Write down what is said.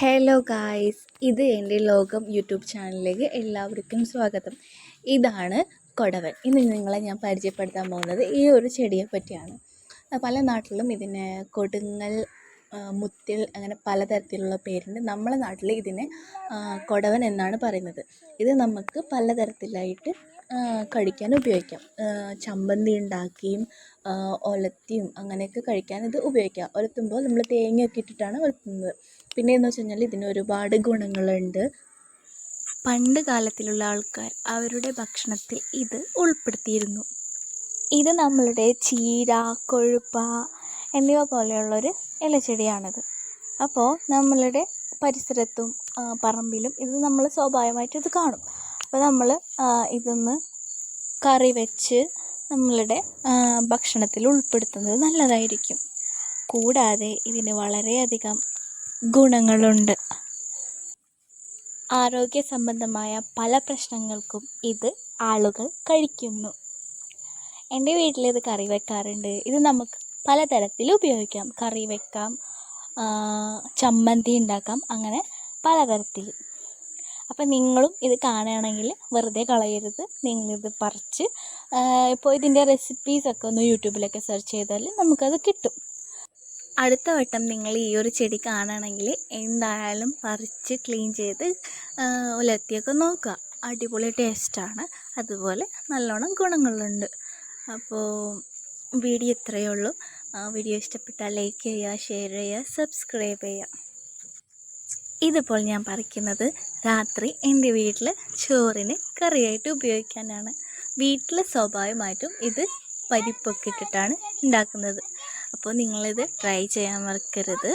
Hello guys, ഇത് എൻ്റെ ലോകം യൂട്യൂബ് ചാനലിലേക്ക് എല്ലാവർക്കും സ്വാഗതം. ഇതാണ് കൊടവൻ. ഇന്ന് നിങ്ങളെ ഞാൻ പരിചയപ്പെടുത്താൻ പോകുന്നത് ഈ ഒരു ചെടിയെ പറ്റിയാണ്. പല നാട്ടിലും ഇതിനെ കൊടുങ്ങൽ, മുത്തിൽ അങ്ങനെ പലതരത്തിലുള്ള പേരുണ്ട്. നമ്മളെ നാട്ടിൽ ഇതിനെ കൊടവൻ എന്നാണ് പറയുന്നത്. ഇത് നമുക്ക് പലതരത്തിലായിട്ട് കഴിക്കാൻ ഉപയോഗിക്കാം. ചമ്മന്തി ഉണ്ടാക്കിയും ഒലത്തിയും അങ്ങനെയൊക്കെ കഴിക്കാൻ ഇത് ഉപയോഗിക്കാം. ഒലത്തുമ്പോൾ നമ്മൾ തേങ്ങയൊക്കെ ഇട്ടിട്ടാണ് ഒലത്തുന്നത്. പിന്നെയെന്ന് വെച്ച് കഴിഞ്ഞാൽ ഇതിന് ഒരുപാട് ഗുണങ്ങളുണ്ട്. പണ്ട് കാലത്തിലുള്ള ആൾക്കാർ അവരുടെ ഭക്ഷണത്തിൽ ഇത് ഉൾപ്പെടുത്തിയിരുന്നു. ഇത് നമ്മളുടെ ചീര, കൊഴുപ്പ എന്നിവ പോലെയുള്ളൊരു ഇലച്ചെടിയാണിത്. അപ്പോൾ നമ്മളുടെ പരിസരത്തും പറമ്പിലും ഇത് നമ്മൾ സ്വാഭാവികമായിട്ട് ഇത് കാണും. അപ്പോൾ നമ്മൾ ഇതൊന്ന് കറി വെച്ച് നമ്മളുടെ ഭക്ഷണത്തിൽ ഉൾപ്പെടുത്തുന്നത് നല്ലതായിരിക്കും. കൂടാതെ ഇതിന് വളരെയധികം ഗുണങ്ങളുണ്ട്. ആരോഗ്യ സംബന്ധമായ പല പ്രശ്നങ്ങൾക്കും ഇത് ആളുകൾ കഴിക്കുന്നു. എൻ്റെ വീട്ടിൽ ഇത് കറി വെക്കാറുണ്ട്. ഇത് നമുക്ക് പലതരത്തിൽ ഉപയോഗിക്കാം. കറി വെക്കാം, ചമ്മന്തി ഉണ്ടാക്കാം, അങ്ങനെ പലതരത്തിൽ. അപ്പം നിങ്ങളും ഇത് കാണുകയാണെങ്കിൽ വെറുതെ കളയരുത്. നിങ്ങളിത് പറിച്ച് ഇപ്പോൾ ഇതിൻ്റെ റെസിപ്പീസൊക്കെ ഒന്ന് യൂട്യൂബിലൊക്കെ സെർച്ച് ചെയ്താൽ നമുക്കത് കിട്ടും. അടുത്ത വട്ടം നിങ്ങൾ ഈ ഒരു ചെടി കാണുകയാണെങ്കിൽ എന്തായാലും പറിച്ച് ക്ലീൻ ചെയ്ത് ഉലർത്തിയൊക്കെ നോക്കുക. അടിപൊളി ടേസ്റ്റാണ്, അതുപോലെ നല്ലോണം ഗുണങ്ങളുണ്ട്. അപ്പോൾ വീഡിയോ ഇത്രയേ ഉള്ളൂ. വീഡിയോ ഇഷ്ടപ്പെട്ടാൽ ലൈക്ക് ചെയ്യുക, ഷെയർ ചെയ്യുക, സബ്സ്ക്രൈബ് ചെയ്യുക. ഇതിപ്പോൾ ഞാൻ പറിക്കുന്നത് രാത്രി എൻ്റെ വീട്ടിൽ ചോറിന് കറിയായിട്ട് ഉപയോഗിക്കാനാണ്. വീട്ടിൽ സ്വാഭാവികമായിട്ടും ഇത് പരിപ്പൊക്കെ ഇട്ടിട്ടാണ് ഉണ്ടാക്കുന്നത്. അപ്പോൾ നിങ്ങളിത് ട്രൈ ചെയ്യാൻ മറക്കരുത്.